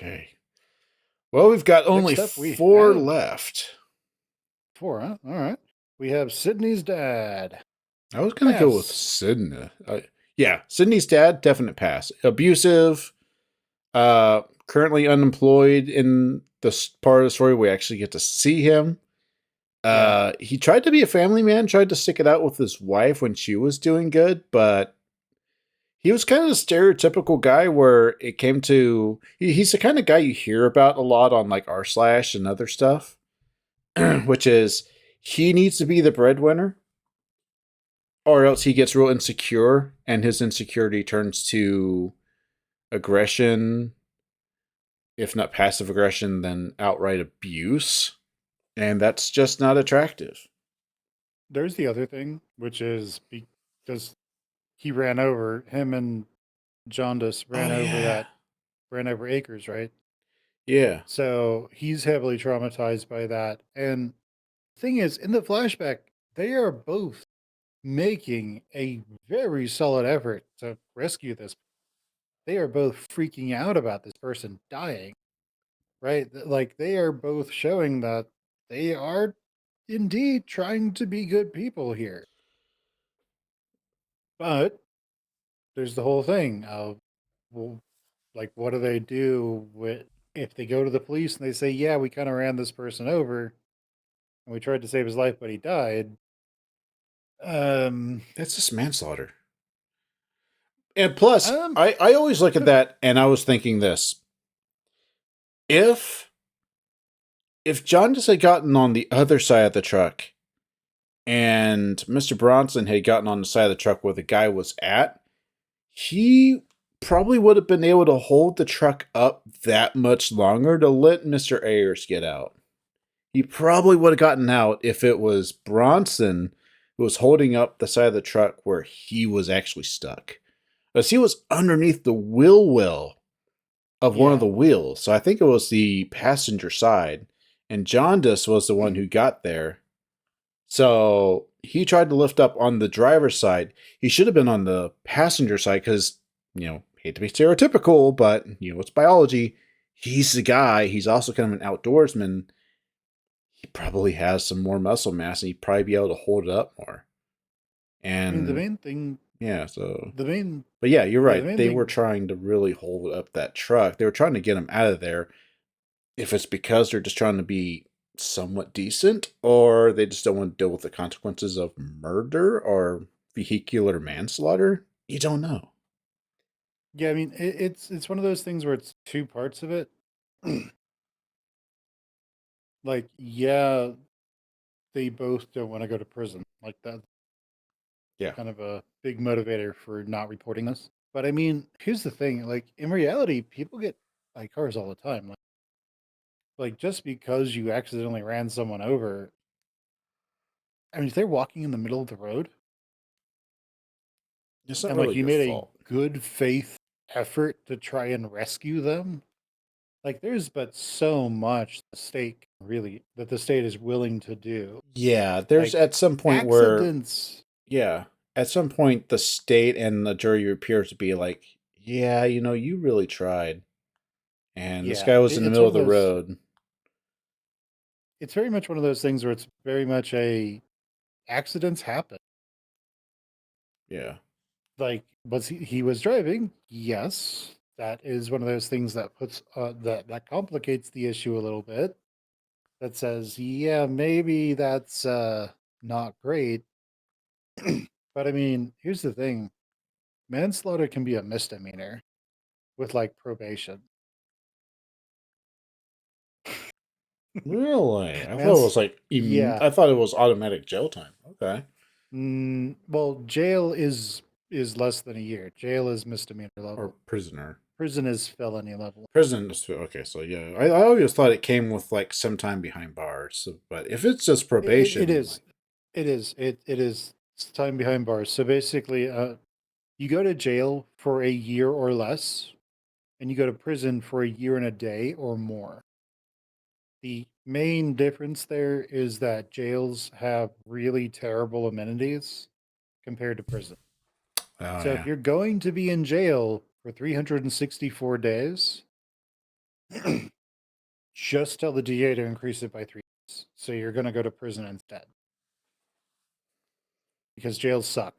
Okay. Well, we've got only Next up, we 4 have left. 4, huh? All right. We have Sydney's dad. I was gonna go with Pass. Sydney. Yeah, Sydney's dad, definite pass. Abusive. Currently unemployed. In the part of the story, we actually get to see him. Yeah. He tried to be a family man, tried to stick it out with his wife when she was doing good, but he was kind of a stereotypical guy where it came to. He's the kind of guy you hear about a lot on like r slash and other stuff, which is he needs to be the breadwinner, or else he gets real insecure, and his insecurity turns to aggression, if not passive aggression, then outright abuse, and that's just not attractive. There's the other thing, which is because he ran over him and Jaundice Oh yeah, ran over Acres, right? yeah. So he's heavily traumatized by that. And thing is, in the flashback, they are both making a very solid effort to rescue this. They are both freaking out about this person dying, right? Like they are both showing that they are indeed trying to be good people here. But there's the whole thing of, well, like, what do they do with if they go to the police and they say, yeah, we kind of ran this person over and we tried to save his life, but he died? Um, That's just manslaughter. And plus, um, I always look at that and I was thinking this. If John just had gotten on the other side of the truck and Mr. Bronson had gotten on the side of the truck where the guy was at, he probably would have been able to hold the truck up that much longer to let Mr. Ayers get out. He probably would have gotten out if it was Bronson who was holding up the side of the truck where he was actually stuck. Because he was underneath the wheel well of one of yeah. the wheels. So I think it was the passenger side. And Jaundice was the one who got there. So he tried to lift up on the driver's side. He should have been on the passenger side because, hate to be stereotypical, but, it's biology. He's the guy. He's also kind of an outdoorsman. He probably has some more muscle mass and he'd probably be able to hold it up more. I mean, And yeah, so. But yeah, you're the right. main They were thing, trying to really hold up that truck. They were trying to get him out of there. If it's because they're just trying to be somewhat decent, or they just don't want to deal with the consequences of murder or vehicular manslaughter, you don't know. yeah, I mean, it's one of those things where it's two parts of it. Like, yeah, they both don't want to go to prison. Like that's Yeah. kind of a big motivator for not reporting this. But I mean, here's the thing: like in reality, people get by cars all the time. Like just because you accidentally ran someone over, I mean, if they're walking in the middle of the road It's not and like really you your made a fault. good faith effort to try and rescue them, like there's but so much the state is willing to do. Yeah, there's Like at some point where, accidents, yeah, at some point the state and the jury appears to be like, yeah, you really tried. And this yeah, guy was in the it's middle one of of the those. road. It's very much one of those things where it's very much a accidents happen. Yeah. Like, was he was driving? Yes, that is one of those things that puts that complicates the issue a little bit. That says, yeah, maybe that's not great. But I mean, here's the thing: manslaughter can be a misdemeanor with like probation. Really? I thought it Mans, was like, yeah. I thought it was automatic jail time. Okay. Well, jail is less than a year. Jail is misdemeanor Or level. prisoner. Prison is felony level. Prison is okay. So yeah, I always thought it came with like some time behind bars. So, but if it's just It probation, is. It is time behind bars. So basically, you go to jail for a year or less, and you go to prison for a year and a day or more. The main difference there is that jails have really terrible amenities compared to prison. oh So if yeah, you're going to be in jail for 364 days, Just tell the DA to increase it by 3 years. So you're going to go to prison instead because jails suck.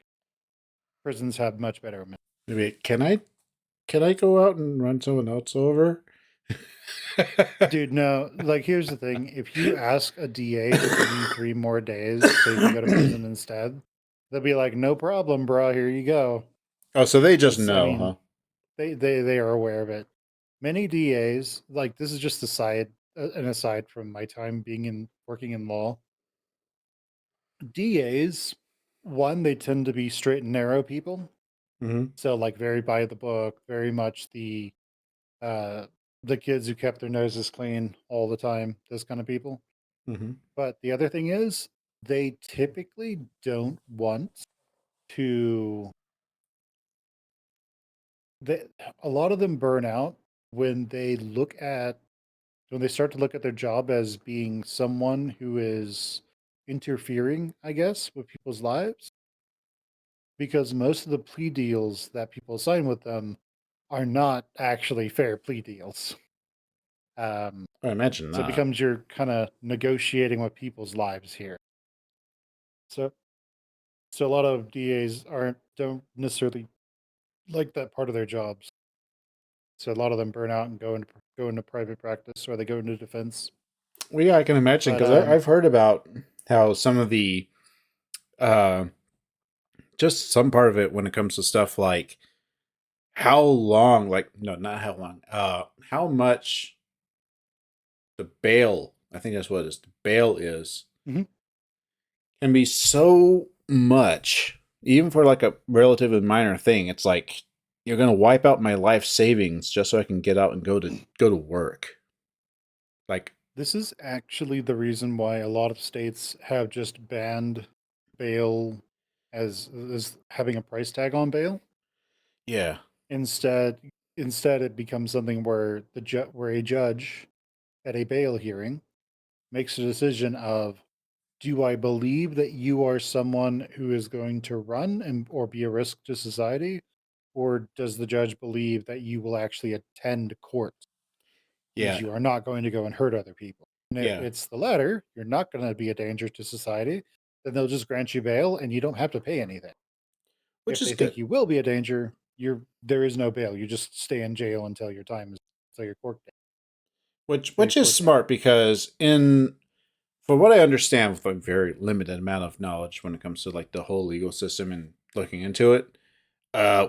Prisons have much better. Maybe can I go out and run someone else over? Dude, no. Like, here's the thing: if you ask a DA to give you 3 more days so you can go to prison instead, they'll be like, "No problem, bro. Here you go." Oh, so they just Because I know, mean, huh? they are aware of it. Many DAs, like this is just an aside from my time being in working in law. DAs, one, they tend to be straight and narrow people. Mm-hmm. So like very by the book, very much uh the kids who kept their noses clean all the time, those kind of people. Mm-hmm. But the other thing is they typically don't want to they, a lot of them burn out when they start to look at their job as being someone who is interfering, I guess, with people's lives, because most of the plea deals that people sign with them are not actually fair plea deals. Um, I imagine so it not. becomes you're kind of negotiating with people's lives here. So so a lot of DAs aren't don't necessarily like that part of their jobs. So a lot of them burn out and go into private practice or they go into defense. Well, yeah, I can imagine But because I've heard about how some of the uh, just some part of it when it comes to stuff like how long, like no, not how long, how much the bail. I think that's what it is. The bail is mhm. can be so much, even for like a relatively minor thing. It's like you're gonna wipe out my life savings just so I can get out and go to work. Like, This is actually the reason why a lot of states have just banned bail as having a price tag on bail. yeah, Instead, instead it becomes something where where a judge at a bail hearing makes a decision of, do I believe that you are someone who is going to run and or be a risk to society, or does the judge believe that you will actually attend court and yeah, you are not going to go and hurt other people? And if yeah. it's the latter, you're not going to be a danger to society, then they'll just grant you bail and you don't have to pay anything. Which If is they good. think you will be a danger, there is no bail. You just stay in jail until your Which is court date. smart because in from what I understand with a very limited amount of knowledge when it comes to like the whole legal system and looking into it,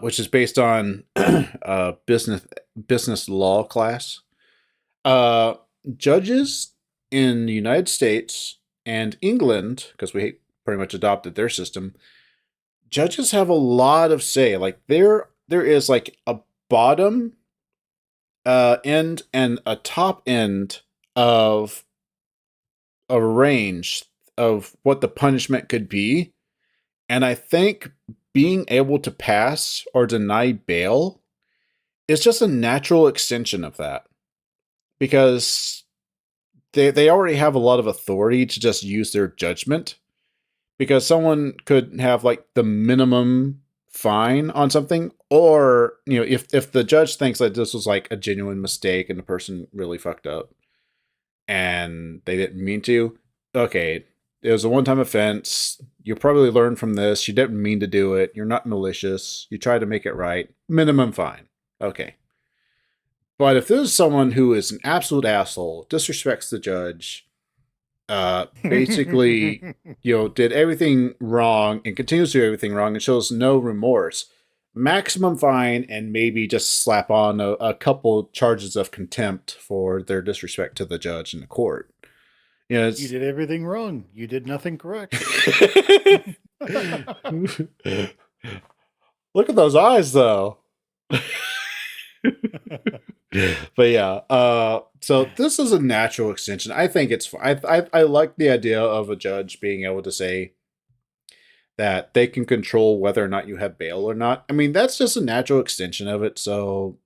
which is based on business law class. Uh, Judges in the United States and England, because we pretty much adopted their system, judges have a lot of say. Like there is like a bottom end and a top end of a range of what the punishment could be. And I think being able to pass or deny bail is just a natural extension of that because they already have a lot of authority to just use their judgment because someone could have like the minimum fine on something or if the judge thinks that this was like a genuine mistake and the person really fucked up and they didn't mean to. Okay, it was a one-time offense. You probably learned from this. You didn't mean to do it. You're not malicious. You tried to make it right. Minimum fine. Okay. But if this is someone who is an absolute asshole, disrespects the judge, basically, did everything wrong and continues to do everything wrong and shows no remorse, maximum fine and maybe just slap on a couple charges of contempt for their disrespect to the judge in the court. You It's did everything wrong. You did nothing correct. look at those eyes, though. But yeah, so this is a natural extension. I think it's. I like the idea of a judge being able to say that they can control whether or not you have bail or not. I mean, that's just a natural extension of it. So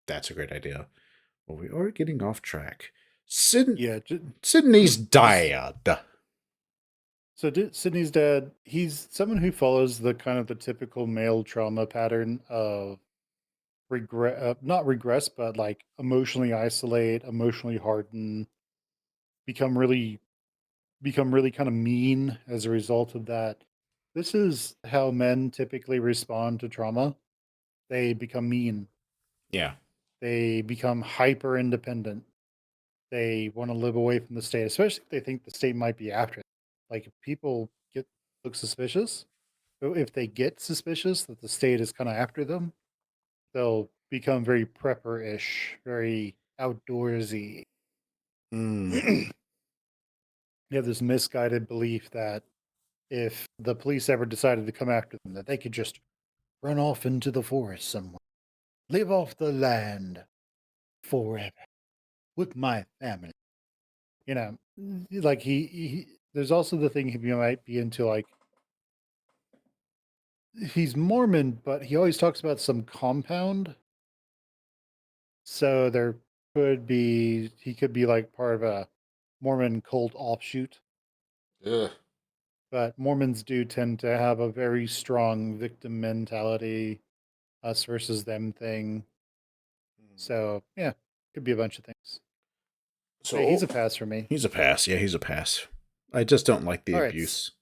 that's a great idea. Well, we are getting off track. Yeah, Sydney's just died. so Sydney's dad. He's someone who follows the kind of the typical male trauma pattern of not regress, but like emotionally isolate, emotionally harden, become really become really kind of mean as a result of that. This is how men typically respond to trauma. They become mean. Yeah. They become hyper independent. They want to live away from the state, especially if they think the state might be after them. Like if people get look suspicious, if they get suspicious that the state is kind of after them, they'll become very prepper-ish, very outdoorsy. Mm. You have this misguided belief that if the police ever decided to come after them, that they could just run off into the forest somewhere, live off the land forever with my family. You know, like there's also the thing he might be into, like he's Mormon, but he always talks about some compound. So there could be he could be like part of a Mormon cult offshoot. Ugh. But Mormons do tend to have a very strong victim mentality, us versus them thing. So yeah, could be a bunch of things. So Hey, he's oh, a pass for me. he's a pass. Yeah, he's a pass. I just don't like the All right, abuse.